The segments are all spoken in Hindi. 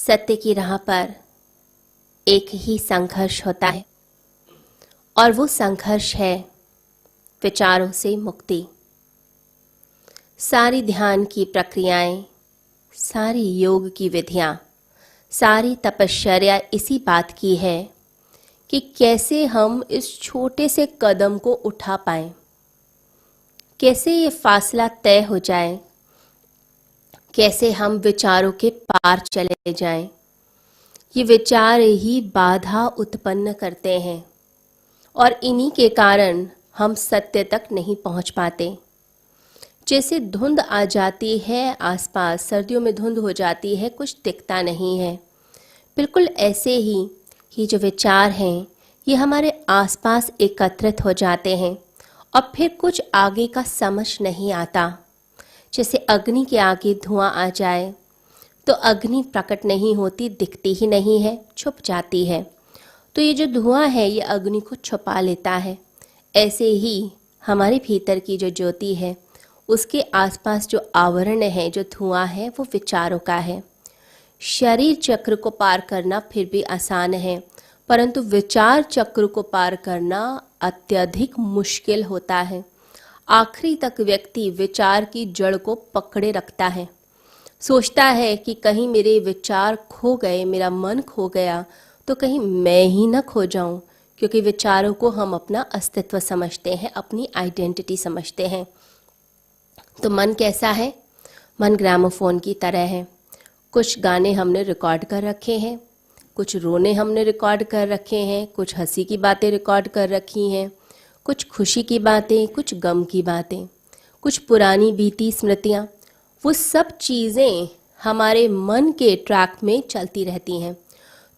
सत्य की राह पर एक ही संघर्ष होता है और वो संघर्ष है विचारों से मुक्ति। सारी ध्यान की प्रक्रियाएं, सारी योग की विधियां, सारी तपश्चर्या इसी बात की है कि कैसे हम इस छोटे से कदम को उठा पाएं, कैसे ये फासला तय हो जाए, कैसे हम विचारों के पार चले जाएं। ये विचार ही बाधा उत्पन्न करते हैं और इन्हीं के कारण हम सत्य तक नहीं पहुंच पाते। जैसे धुंध आ जाती है आसपास, सर्दियों में धुंध हो जाती है, कुछ दिखता नहीं है, बिल्कुल ऐसे ही ये जो विचार हैं ये हमारे आसपास एकत्रित हो जाते हैं और फिर कुछ आगे का समझ नहीं आता। जैसे अग्नि के आगे धुआं आ जाए तो अग्नि प्रकट नहीं होती, दिखती ही नहीं है, छुप जाती है। तो ये जो धुआं है ये अग्नि को छुपा लेता है। ऐसे ही हमारे भीतर की जो ज्योति है उसके आसपास जो आवरण है, जो धुआं है, वो विचारों का है। शरीर चक्र को पार करना फिर भी आसान है, परंतु विचार चक्र को पार करना अत्यधिक मुश्किल होता है। आखिरी तक व्यक्ति विचार की जड़ को पकड़े रखता है, सोचता है कि कहीं मेरे विचार खो गए, मेरा मन खो गया तो कहीं मैं ही न खो जाऊं, क्योंकि विचारों को हम अपना अस्तित्व समझते हैं, अपनी आइडेंटिटी समझते हैं। तो मन कैसा है? मन ग्रामोफोन की तरह है। कुछ गाने हमने रिकॉर्ड कर रखे हैं, कुछ रोने हमने रिकॉर्ड कर रखे हैं, कुछ हंसी की बातें रिकॉर्ड कर रखी हैं, कुछ खुशी की बातें, कुछ गम की बातें, कुछ पुरानी बीती स्मृतियाँ। वो सब चीज़ें हमारे मन के ट्रैक में चलती रहती हैं।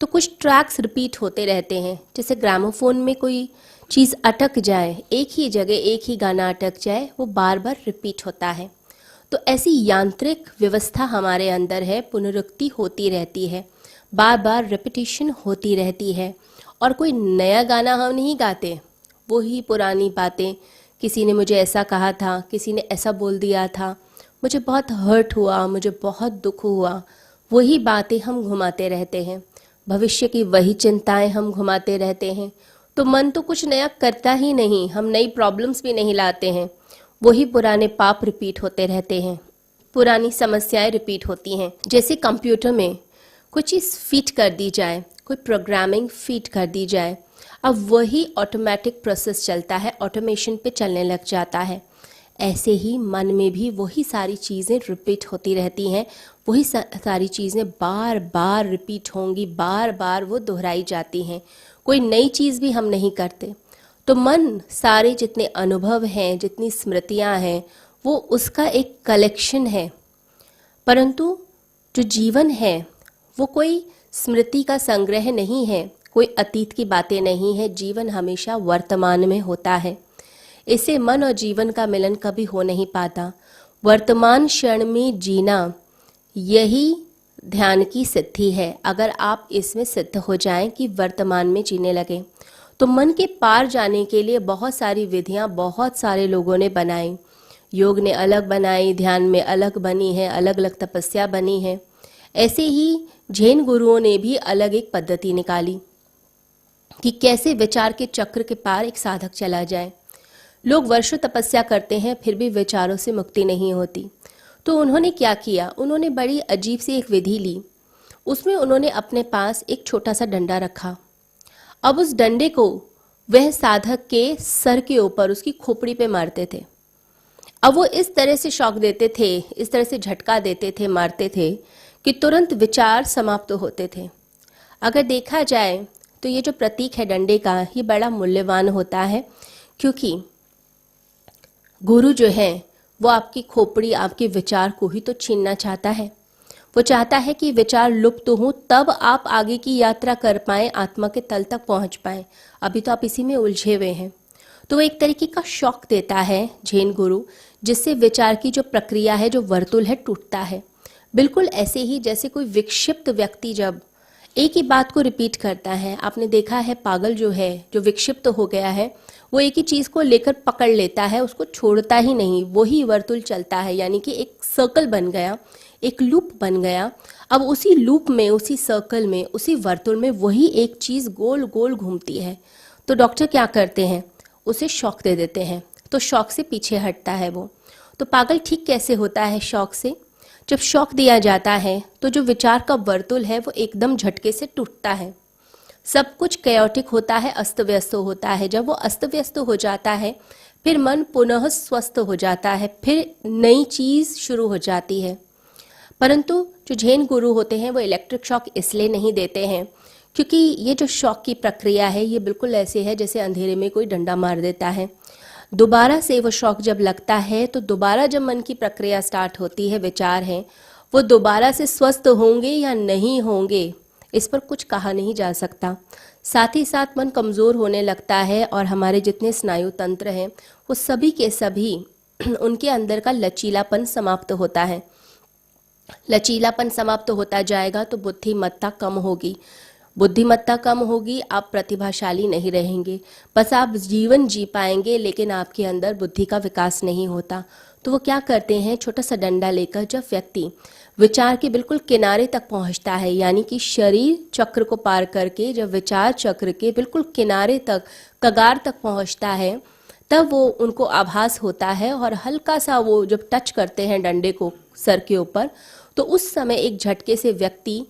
तो कुछ ट्रैक्स रिपीट होते रहते हैं। जैसे ग्रामोफोन में कोई चीज़ अटक जाए, एक ही जगह एक ही गाना अटक जाए, वो बार बार रिपीट होता है। तो ऐसी यांत्रिक व्यवस्था हमारे अंदर है, पुनरुक्ति होती रहती है, बार बार रिपीटिशन होती रहती है। और कोई नया गाना हम नहीं गाते, वही पुरानी बातें, किसी ने मुझे ऐसा कहा था, किसी ने ऐसा बोल दिया था, मुझे बहुत हर्ट हुआ, मुझे बहुत दुख हुआ, वही बातें हम घुमाते रहते हैं। भविष्य की वही चिंताएं हम घुमाते रहते हैं। तो मन तो कुछ नया करता ही नहीं, हम नई प्रॉब्लम्स भी नहीं लाते हैं, वही पुराने पाप रिपीट होते रहते हैं, पुरानी समस्याएं रिपीट होती हैं। जैसे कंप्यूटर में कोई चीज़ फिट कर दी जाए, कोई प्रोग्रामिंग फिट कर दी जाए, अब वही ऑटोमेटिक प्रोसेस चलता है, ऑटोमेशन पे चलने लग जाता है। ऐसे ही मन में भी वही सारी चीज़ें रिपीट होती रहती हैं, वही सारी चीज़ें बार बार रिपीट होंगी, बार बार वो दोहराई जाती हैं, कोई नई चीज़ भी हम नहीं करते। तो मन सारे जितने अनुभव हैं, जितनी स्मृतियां हैं, वो उसका एक कलेक्शन है। परंतु जो जीवन है वो कोई स्मृति का संग्रह नहीं है, कोई अतीत की बातें नहीं है। जीवन हमेशा वर्तमान में होता है। इससे मन और जीवन का मिलन कभी हो नहीं पाता। वर्तमान क्षण में जीना, यही ध्यान की सिद्धि है। अगर आप इसमें सिद्ध हो जाएं कि वर्तमान में जीने लगे, तो मन के पार जाने के लिए बहुत सारी विधियां बहुत सारे लोगों ने बनाई। योग ने अलग बनाई, ध्यान में अलग बनी है, अलग अलग तपस्या बनी है। ऐसे ही जैन गुरुओं ने भी अलग एक पद्धति निकाली कि कैसे विचार के चक्र के पार एक साधक चला जाए। लोग वर्षों तपस्या करते हैं, फिर भी विचारों से मुक्ति नहीं होती। तो उन्होंने क्या किया? उन्होंने बड़ी अजीब सी एक विधि ली। उसमें उन्होंने अपने पास एक छोटा सा डंडा रखा। अब उस डंडे को वह साधक के सर के ऊपर, उसकी खोपड़ी पे मारते थे। अब वो इस तरह से शॉक देते थे, इस तरह से झटका देते थे, मारते थे कि तुरंत विचार समाप्त होते थे। अगर देखा जाए तो ये जो प्रतीक है डंडे का, ये बड़ा मूल्यवान होता है, क्योंकि गुरु जो है वो आपकी खोपड़ी, आपके विचार को ही तो छीनना चाहता है। वो चाहता है कि विचार लुप्त हो, तब आप आगे की यात्रा कर पाएं, आत्मा के तल तक पहुंच पाएं। अभी तो आप इसी में उलझे हुए हैं। तो वो एक तरीके का शॉक देता है जैन गुरु, जिससे विचार की जो प्रक्रिया है, जो वर्तुल है, टूटता है। बिल्कुल ऐसे ही जैसे कोई विक्षिप्त व्यक्ति जब एक ही बात को रिपीट करता है, आपने देखा है पागल जो है, जो विक्षिप्त हो गया है, वो एक ही चीज़ को लेकर पकड़ लेता है, उसको छोड़ता ही नहीं, वही वर्तुल चलता है, यानी कि एक सर्कल बन गया, एक लूप बन गया। अब उसी लूप में, उसी सर्कल में, उसी वर्तुल में वही एक चीज़ गोल गोल घूमती है। तो डॉक्टर क्या करते हैं, उसे शॉक दे देते हैं, तो शॉक से पीछे हटता है वो। तो पागल ठीक कैसे होता है शॉक से? जब शॉक दिया जाता है तो जो विचार का वर्तुल है वो एकदम झटके से टूटता है, सब कुछ कैओटिक होता है, अस्त व्यस्त होता है। जब वो अस्त व्यस्त हो जाता है फिर मन पुनः स्वस्थ हो जाता है, फिर नई चीज़ शुरू हो जाती है। परंतु जो जैन गुरु होते हैं वो इलेक्ट्रिक शॉक इसलिए नहीं देते हैं क्योंकि ये जो शॉक की प्रक्रिया है ये बिल्कुल ऐसे है जैसे अंधेरे में कोई डंडा मार देता है। दोबारा से वो शॉक जब लगता है तो दोबारा जब मन की प्रक्रिया स्टार्ट होती है, विचार है, वो दोबारा से स्वस्थ होंगे या नहीं होंगे इस पर कुछ कहा नहीं जा सकता। साथ ही साथ मन कमज़ोर होने लगता है और हमारे जितने स्नायु तंत्र हैं वो सभी के सभी उनके अंदर का लचीलापन समाप्त होता है। लचीलापन समाप्त होता जाएगा तो बुद्धिमत्ता कम होगी, बुद्धिमत्ता कम होगी, आप प्रतिभाशाली नहीं रहेंगे, बस आप जीवन जी पाएंगे लेकिन आपके अंदर बुद्धि का विकास नहीं होता। तो वो क्या करते हैं, छोटा सा डंडा लेकर जब व्यक्ति विचार के बिल्कुल किनारे तक पहुंचता है, यानी कि शरीर चक्र को पार करके जब विचार चक्र के बिल्कुल किनारे तक, कगार तक पहुंचता है, तब वो उनको आभास होता है और हल्का सा वो जब टच करते हैं डंडे को सर के ऊपर तो उस समय एक झटके से व्यक्ति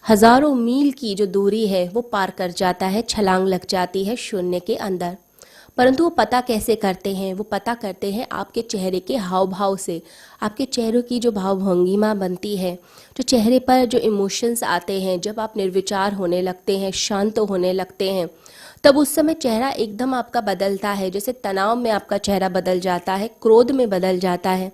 हजारों मील की जो दूरी है वो पार कर जाता है, छलांग लग जाती है शून्य के अंदर। परंतु वो पता कैसे करते हैं, वो पता करते हैं आपके चेहरे के हाव भाव से, आपके चेहरों की जो भावभंगिमा बनती है, जो चेहरे पर जो इमोशंस आते हैं, जब आप निर्विचार होने लगते हैं, शांत होने लगते हैं, तब उस समय चेहरा एकदम आपका बदलता है। जैसे तनाव में आपका चेहरा बदल जाता है, क्रोध में बदल जाता है,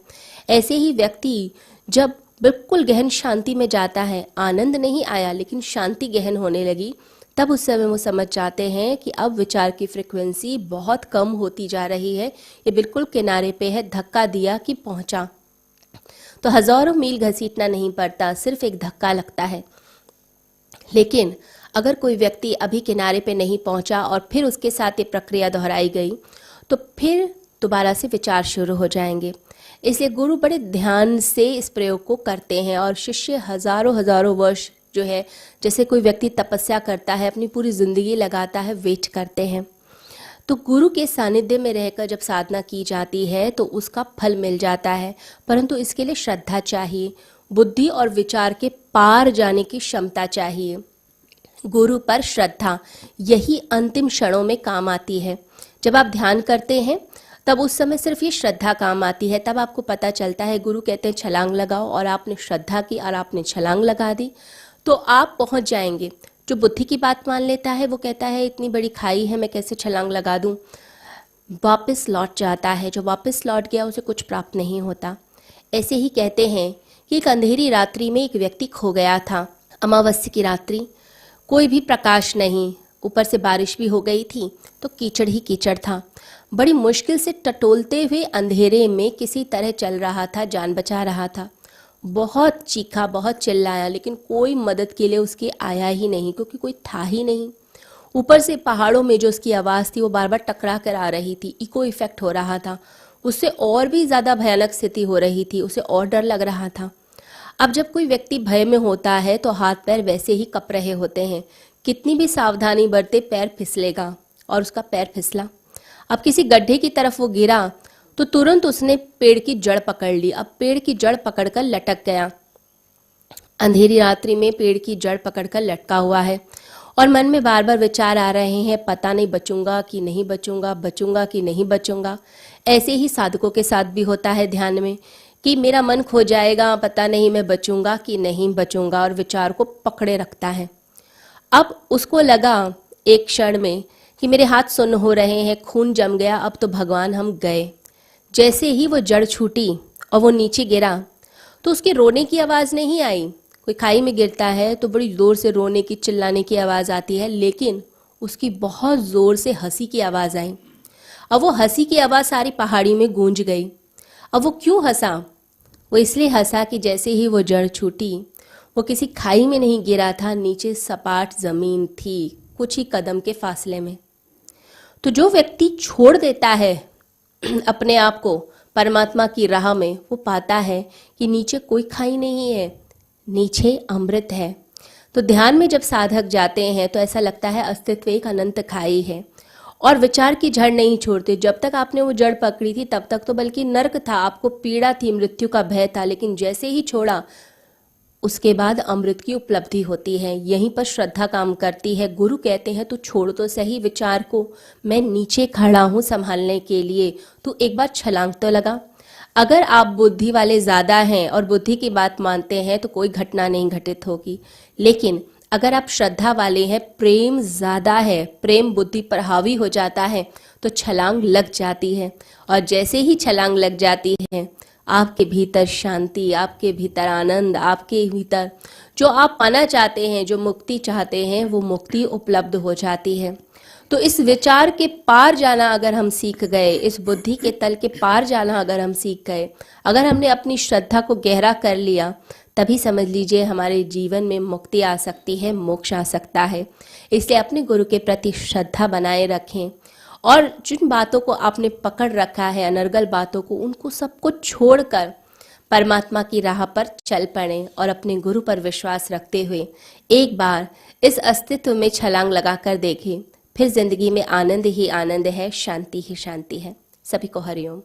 ऐसे ही व्यक्ति जब बिल्कुल गहन शांति में जाता है, आनंद नहीं आया लेकिन शांति गहन होने लगी, तब उस समय वो समझ जाते हैं कि अब विचार की फ्रिक्वेंसी बहुत कम होती जा रही है, ये बिल्कुल किनारे पे है, धक्का दिया कि पहुंचा। तो हजारों मील घसीटना नहीं पड़ता, सिर्फ एक धक्का लगता है। लेकिन अगर कोई व्यक्ति अभी किनारे पे नहीं पहुंचा और फिर उसके साथ ये प्रक्रिया दोहराई गई तो फिर दोबारा से विचार शुरू हो जाएंगे। इसलिए गुरु बड़े ध्यान से इस प्रयोग को करते हैं और शिष्य हजारों हजारों वर्ष जो है, जैसे कोई व्यक्ति तपस्या करता है, अपनी पूरी जिंदगी लगाता है, वेट करते हैं। तो गुरु के सानिध्य में रहकर जब साधना की जाती है तो उसका फल मिल जाता है, परंतु इसके लिए श्रद्धा चाहिए, बुद्धि और विचार के पार जाने की क्षमता चाहिए। गुरु पर श्रद्धा यही अंतिम क्षणों में काम आती है। जब आप ध्यान करते हैं तब उस समय सिर्फ ये श्रद्धा काम आती है, तब आपको पता चलता है, गुरु कहते हैं छलांग लगाओ, और आपने श्रद्धा की और आपने छलांग लगा दी तो आप पहुंच जाएंगे। जो बुद्धि की बात मान लेता है वो कहता है इतनी बड़ी खाई है, मैं कैसे छलांग लगा दूं, वापस लौट जाता है। जो वापस लौट गया उसे कुछ प्राप्त नहीं होता। ऐसे ही कहते हैं कि एक अंधेरी रात्रि में एक व्यक्ति खो गया था, अमावस्या की रात्रि, कोई भी प्रकाश नहीं, ऊपर से बारिश भी हो गई थी तो कीचड़ ही कीचड़ था। बड़ी मुश्किल से टटोलते हुए अंधेरे में किसी तरह चल रहा था, जान बचा रहा था। बहुत चीखा, बहुत चिल्लाया, लेकिन कोई मदद के लिए उसके आया ही नहीं, क्योंकि कोई था ही नहीं। ऊपर से पहाड़ों में जो उसकी आवाज़ थी वो बार बार टकरा कर आ रही थी, इको इफेक्ट हो रहा था, उससे और भी ज़्यादा भयानक स्थिति हो रही थी, उसे और डर लग रहा था। अब जब कोई व्यक्ति भय में होता है तो हाथ पैर वैसे ही कप रहे होते हैं, कितनी भी सावधानी बरते पैर फिसलेगा, और उसका पैर फिसला। अब किसी गड्ढे की तरफ वो गिरा तो तुरंत उसने पेड़ की जड़ पकड़ ली। अब पेड़ की जड़ पकड़कर लटक गया, अंधेरी रात्रि में पेड़ की जड़ पकड़कर लटका हुआ है और मन में बार बार विचार आ रहे हैं, पता नहीं बचूंगा कि नहीं बचूंगा, बचूंगा कि नहीं बचूंगा। ऐसे ही साधकों के साथ भी होता है ध्यान में कि मेरा मन खो जाएगा, पता नहीं मैं बचूंगा कि नहीं बचूंगा, और विचार को पकड़े रखता है। अब उसको लगा एक क्षण में कि मेरे हाथ सुन्न हो रहे हैं, खून जम गया, अब तो भगवान हम गए। जैसे ही वो जड़ छूटी और वो नीचे गिरा तो उसके रोने की आवाज़ नहीं आई। कोई खाई में गिरता है तो बड़ी ज़ोर से रोने की, चिल्लाने की आवाज़ आती है, लेकिन उसकी बहुत ज़ोर से हंसी की आवाज़ आई। अब वो हंसी की आवाज़ सारी पहाड़ी में गूंज गई। अब वो क्यों हंसा? वो इसलिए हंसा कि जैसे ही वो जड़ छूटी वो किसी खाई में नहीं गिरा था, नीचे सपाट ज़मीन थी, कुछ ही कदम के फासले में। तो जो व्यक्ति छोड़ देता है अपने आप को, परमात्मा की राह में वो पाता है कि नीचे कोई खाई नहीं है, नीचे अमृत है। तो ध्यान में जब साधक जाते हैं तो ऐसा लगता है अस्तित्व एक अनंत खाई है और विचार की जड़ नहीं छोड़ते। जब तक आपने वो जड़ पकड़ी थी तब तक तो बल्कि नर्क था, आपको पीड़ा थी, मृत्यु का भय था, लेकिन जैसे ही छोड़ा उसके बाद अमृत की उपलब्धि होती है। यहीं पर श्रद्धा काम करती है। गुरु कहते हैं तू छोड़ तो सही विचार को, मैं नीचे खड़ा हूँ संभालने के लिए, तू एक बार छलांग तो लगा। अगर आप बुद्धि वाले ज़्यादा हैं और बुद्धि की बात मानते हैं तो कोई घटना नहीं घटित होगी, लेकिन अगर आप श्रद्धा वाले हैं, प्रेम ज़्यादा है, प्रेम बुद्धि पर हावी हो जाता है तो छलांग लग जाती है। और जैसे ही छलांग लग जाती है आपके भीतर शांति, आपके भीतर आनंद, आपके भीतर जो आप पाना चाहते हैं, जो मुक्ति चाहते हैं, वो मुक्ति उपलब्ध हो जाती है। तो इस विचार के पार जाना अगर हम सीख गए, इस बुद्धि के तल के पार जाना अगर हम सीख गए, अगर हमने अपनी श्रद्धा को गहरा कर लिया, तभी समझ लीजिए हमारे जीवन में मुक्ति आ सकती है, मोक्ष आ सकता है। इसलिए अपने गुरु के प्रति श्रद्धा बनाए रखें और जिन बातों को आपने पकड़ रखा है, अनर्गल बातों को, उनको सबको छोड़कर परमात्मा की राह पर चल पड़ें और अपने गुरु पर विश्वास रखते हुए एक बार इस अस्तित्व में छलांग लगाकर देखें। फिर जिंदगी में आनंद ही आनंद है, शांति ही शांति है। सभी को हरिओम।